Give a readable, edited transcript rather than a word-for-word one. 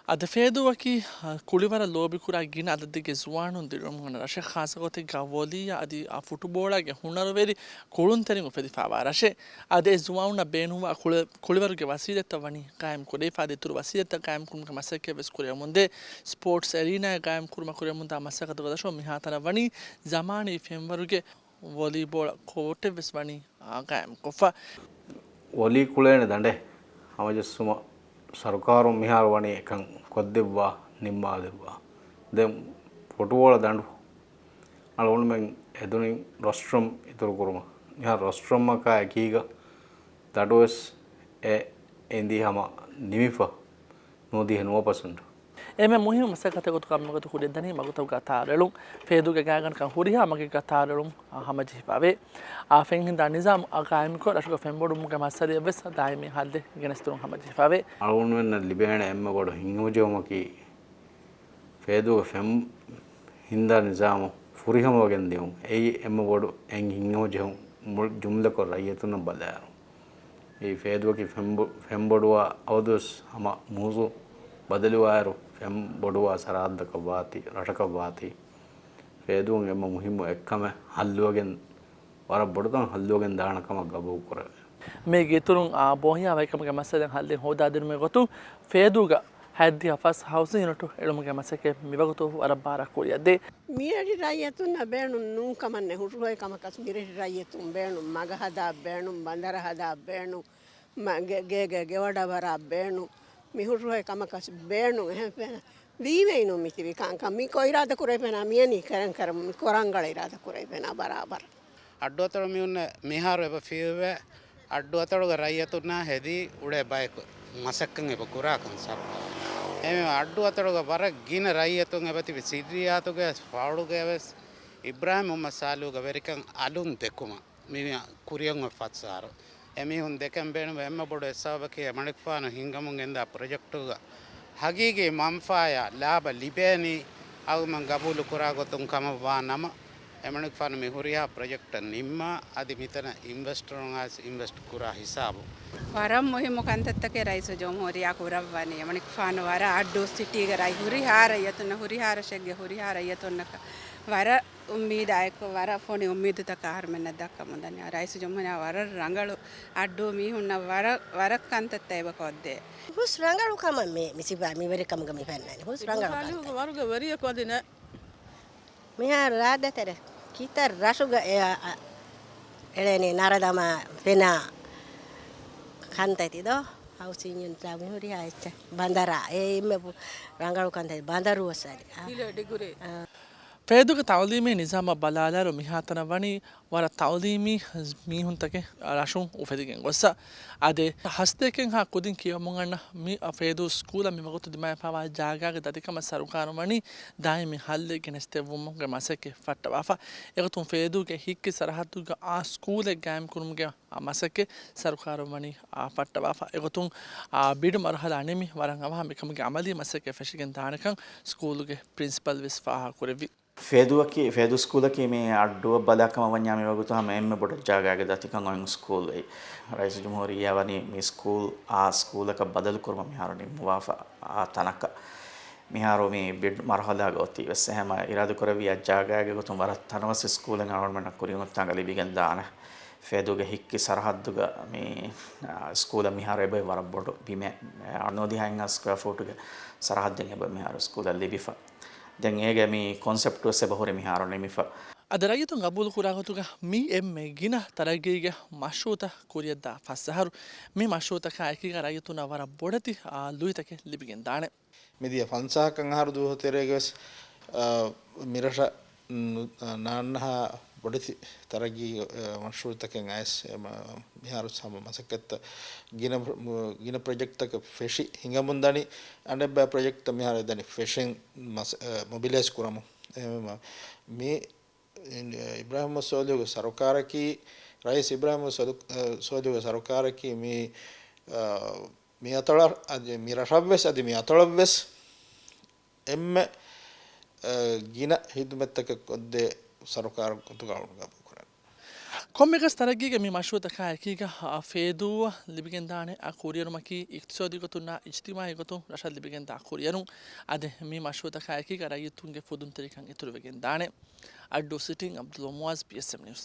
අද ෆේදුවකි කුಳಿವರ ಲೋಬಿಕುರ ಗಿನ ಅದದಿಗೆ ಜುವಾಣುನ್ ದಿರುಮುನ ರಶೆ ಖಾಸಗತೆ ಗವೋಲಿಯ ಅದಿ ಆ ಫುಟ್ಬಾಲ್ಗೆ ಹುಣ್ಣರವೇರಿ ಕುಳುನ್ ತೆರಿಂ ಉಫೆದಿ ಫಾವಾ ರಶೆ ಅದೇ ಜುವಾಣುನ ಬೇನುವ ಕುಳಿವರಿಗೆ ವಸೀದತ ವನಿ ಕಾಯಂ ಕುಡೆ ಫಾದೆ ತುರು ವಸೀದತ ಕಾಯಂ ಕುಮ ಮಸಕೆ ವೆಸ್ ಕುರಿಯ ಮುಂದೆ ಸ್ಪೋರ್ಟ್ಸ್ ಅರೀನಾ ಕಾಯಂ ಕುರ್ಮ ಕುರಿಯ ಮುಂದೆ ಮಸಕತ ಗದಶೋ ಮಿಹಾತನ ವನಿ ಜಮಾನಿ ಫೆಂವರುಗೆ ವಾಲಿಬಾಲ್ ಕೋಟೆ ವೆಸ್ ವನಿ ಕಾಯಂ ಕೊಫಾ ಒಲಿ ಕುಳೇನೆ ದಂಡೆ ಅವಜಸ್ಸುಮ ಸರ್ಕಾರು ಮಿಹಾರವಾಣಿ ಕಂ ಕೊದ್ದೆವ್ವಾ ನಿಮ್ಮಾದೆವ್ವಾ ದೆಂ ಫುಟ್ಬಾಲ್ ದಂಡು ಅಳವಣ ಮೆಂ ಎದುನಿ ರಸ್ಟ್ರಮ್ ಇತರು ಕುರುಮ ಯಾ ರಸ್ಟ್ರಮ್ ಕ ಕೀಗ ದಡೋಸ್ ಎ ಎಂದಿ ಹಮ ನಿಮಿಫ ನೋದಿ ಹೆನುವ ಪಸಂಡು එම මුහිම මසකතකොතු කම්මකතු හුඩෙදනී මගුතව ගතාරලුම් ෆේදුගේ ගෑගන් කන් හුරිහා මගේ ගතාරලුම් හමජිපාවේ ආෆෙන් හින්දා නිසාම් අකායමිකෝ රශක ෆෙම්බොඩුම්ගේ මස්සරිය වෙස් දායමී හල්දේ ගෙනස්තුරුම් හමජිපාවේ අලුන් වෙන්න ලිබේන එම්ම කොට හිංගමජෝමකි ෆේදුගේ ෆෙම් හින්දා නිසාම ෆුරිහම වගෙන් දෙවුම් එයි එම්ම කොට එන් හිංගමජෝම් මුල් ජුම්ල කර රයිතුන බදාරු ඒ ෆේදුගේ ෆෙම්බොඩුවා අවදොස් හම මුසු බදලුවාරු ಫೆಮ್ ಬೊಡುವ ಸರಾದ್ದಕ ಬಾತಿ ರಟಕ ಬಾತಿ ಫೇದುಂ ಎಮ್ಮ ಮುಹಿಮ್ಮು ಎಕ್ಕಮ ಹಲ್ಲುವಗೆನ್ ವರ ಬೊಡುತಂ ಹಲ್ಲುವಗೆನ್ ದಾಣಕಮ ಗಬು ಕೊರ මේ ගෙතුරුන් බොහියා වයිකමගේ මස්සදෙන් හල්දෙන් හොදාදින මේ ගොතු ෆේදුග හැද්දි අෆස් හවුසින් යනට එළුමගේ මසකේ මිවගතු වර බාරක් කොරියද්දේ මීරටි රයියතුන් බෑණු නුන් කමන්නේ හුරුයි කමකස් මීරටි රයියතුන් බෑණු මග හදා බෑණු බන්දර හදා බෑණු ගේ ගෙවඩ වර බෑණු මිහුරුයි කමකස් බෑණු එහෙම වීමේනු මිතිවි කාංකම් මි කොයිරාද කුරේපෙන මියනි කරන් කර මි කොරංගල ඉරාද කුරේපෙන බරාබර අඩ්ඩුවතර මියුන්න මිහාරු එබ ෆීවේ අඩ්ඩුවතරග රයියතුන්නා හෙදී උඩේ බයක මසක්කන් එබ කුරාකන් සප් එමෙ අඩ්ඩුවතරග බර ගින රයියතුන් එබතිවි සිරියාතුගේ ෆාඩුගේ වෙස් ඉබ්‍රාහිම් මුහම්මද් සාලුග වෙරිකන් අලුන් දෙකුම මි කුරියන් ෆත්සාර එමිහුන් දෙකම් බේන එම්ම බොඩ එසාවකේ මණික්ෆාන හිංගමුන් එන්දා ප්‍රොජෙක්ටුග හගීගේ මම්ෆාය ලාබ ලිබේනි අවමන් ගබුලු කුරා ගොතුන් කම වා නම එමණික්ෆාන මෙහුරියා ප්‍රොජෙක්ට නිම්ම අදි මිතන ඉන්වෙස්ටරුන් ආස් ඉන්වෙස්ට් කුරා හිසාබු ವರಂ ಮುಹಿಮ ಕಂತತ್ತಕ್ಕೆ ರೈಸ ಜೋಮೋರಿಯಾ ಕುರವ್ವನಿ ಯಮಣಿಕ್ ವರ ಅಡ್ಡು ಸಿಟಿಗೆ ರೈ ಹುರಿಹಾರ ಯತನ ಹುರಿಹಾರ ಶೆಗ್ಗೆ ಹುರಿಹಾರ ಯತನಕ ವರ ಉಮ್ಮೀದಾಯಕ ವರ ಫೋನಿ ಉಮ್ಮೀದು ತಕ ಹರ್ಮೆನ ದಕ್ಕ ಮುಂದನೆ ರೈಸ ಜೋಮನ ವರ ರಂಗಳು ಅಡ್ಡು ಮೀ ಹುನ್ನ ವರ ಕಂತತ್ತ ಇಬಕೊದ್ದೆ ಹುಸ್ ರಂಗಳು ಕಮ ಮೆ ಮಿಸಿಬಾ ಮಿ ವರಿ ಕಮ ಗಮಿ ಫೆನ್ನನೆ ಹುಸ್ ರಂಗಳು වරුග වරිය කොදින මිහා රාදතර කිතර රසුග එලෙනේ නරදම වෙනා කන්තයිද හවුසින් තාමි හොරි ආච්ච බන්දරා එයිම රංගලු කන්තයි බන්දරුව සරි ඉල ඩිගුරේ ෆේදුක තවදීමේ නිසාම බලාලාරු මිහාතන වනි වර තවදීමි මීහුන්තකේ රශුන් උෆෙදිගෙන් ගොස්ස අදේ හස්තකෙන් හා කුදින් කියමුගන්න මි ෆේදු ස්කූල මිමගොතු දිමයි පවා ජාගාගේ දතිකම සරුකාරු වනි දායමි හල්ලේ ගෙනස්තේ වුමුගේ මසකේ ෆට්ටවාෆා එකතුන් ෆේදුගේ හික්කි සරහතුගේ ආ ස්කූලේ ගෑම් කුරුමුගේ මසකේ සරුකාරු වනි ෆට්ටවාෆා එකතුන් බීඩ මරහලා නෙමි වරන් අවහා මිකමගේ අමලී මසකේ ෆැෂිගෙන් දානකන් ස්කූලුගේ ප්‍රින්සිපල් විස් ෆාහා කුරෙවි ಫೇದುವಕಿ ಫೇದು ಸ್ಕೂಲಕಿ ಮೇ ಅಡ್ಡುವ ಬದಾಕಮ ವನ್ಯಾಮಿ ವಗುತು ಹಮ ಎಮ್ಮೆ ಬೊಡ ಜಾಗಾಗೆ ದತಿಕಂ ಒನ್ ಸ್ಕೂಲ್ ಐ ರೈಸ್ ಜುಮ್ಹೂರಿಯಾ ವನಿ ಮಿ ಸ್ಕೂಲ್ ಆ ಸ್ಕೂಲಕ ಬದಲು ಕುರ್ಮ ಮಿಹಾರನಿ ಮುವಾಫಾ ಆ ತನಕ ಮಿಹಾರೋ ಮಿ ಬಿಡ್ ಮರಹಲಾಗ ಒತ್ತಿ ವೆಸ್ ಹೆಮ ಇರಾದು ಕೊರವಿ ಆ ಜಾಗಾಗೆ ಗೊತ್ತು ವರ ತನವಸ್ ಸ್ಕೂಲ್ ಗವರ್ನಮೆಂಟ್ ಕುರಿ ಗೊತ್ತಾಗ ಲಿಬಿಗೆನ್ ದಾನ ಫೇದುಗೆ ಹಿಕ್ಕಿ ಸರಹದ್ದುಗ ಮಿ ಸ್ಕೂಲ ಮಿಹಾರ ಎಬೆ ವರ ಬೊಡು ಬಿಮೆ ಅನೋದಿ ಹ್ಯಾಂಗ ಸ್ಕ್ವೇರ್ ಫೂಟ್ಗೆ ಸರಹದ್ದಿಗೆ ಎಬೆ ಮಿಹಾರ ಸ್ಕೂಲ ಲಿಬಿಫಾ දැන් ඒගේ මේ කොන්සෙප්ට් එක සබහොරේ මිහාර නෙමිෆ අද රයිතුන් අබුල් කුරාගතුක මී එම්මේ ගින තරගීගේ මෂූත කුරියද්දා ෆස්සහරු මේ මෂූත කායකී රයිතුන වර බොඩති ලුයිතක ලිබිගෙන් දානේ මෙදිය ෆන්සාකන් ආහාර දුහතරේගස් මිරෂ නාන්හා බොඩති තරගී මෂූතකෙන් ඇස් මිහාර සම මසකත් ගින ප්‍රොජෙක්ට් එක ෆෙෂි හිඟමුන්දනි අනෙබ්බ ප්‍රොජෙක්ට් මිහාර දනි ෆෙෂින් මොබිලයිස් කරමු මේ ඉබ්‍රාහිම් සෝලියෝ සරකාරකී රයිස් ඉබ්‍රාහිම් සෝලියෝ සරකාරකී මේ අතල මිරෂව්වස් අදි මේ අතලව්වස් එම්ම ගින හිදුමෙත්තක කොද්දේ සරකාර කුතුගාවුන ගබු කරා කොම්මෙකස් තරගීගේ මේ මශුවතක එකීක ෆේදුව ලිබිගෙන් දානේ අකුරියනුමකි ඉක්තිසෝදිගතුන්නා ඉජ්තිමායිගතුන් රශල් ලිබිගෙන් දා අකුරියනුන් අද මේ මශුවතක එකීක රයිතුන්ගේ ෆුදුන් තරිකන් ඉතුරුවගෙන් දානේ අඩ්ඩු සිටින් අබ්දුල් මුවාස් PSM News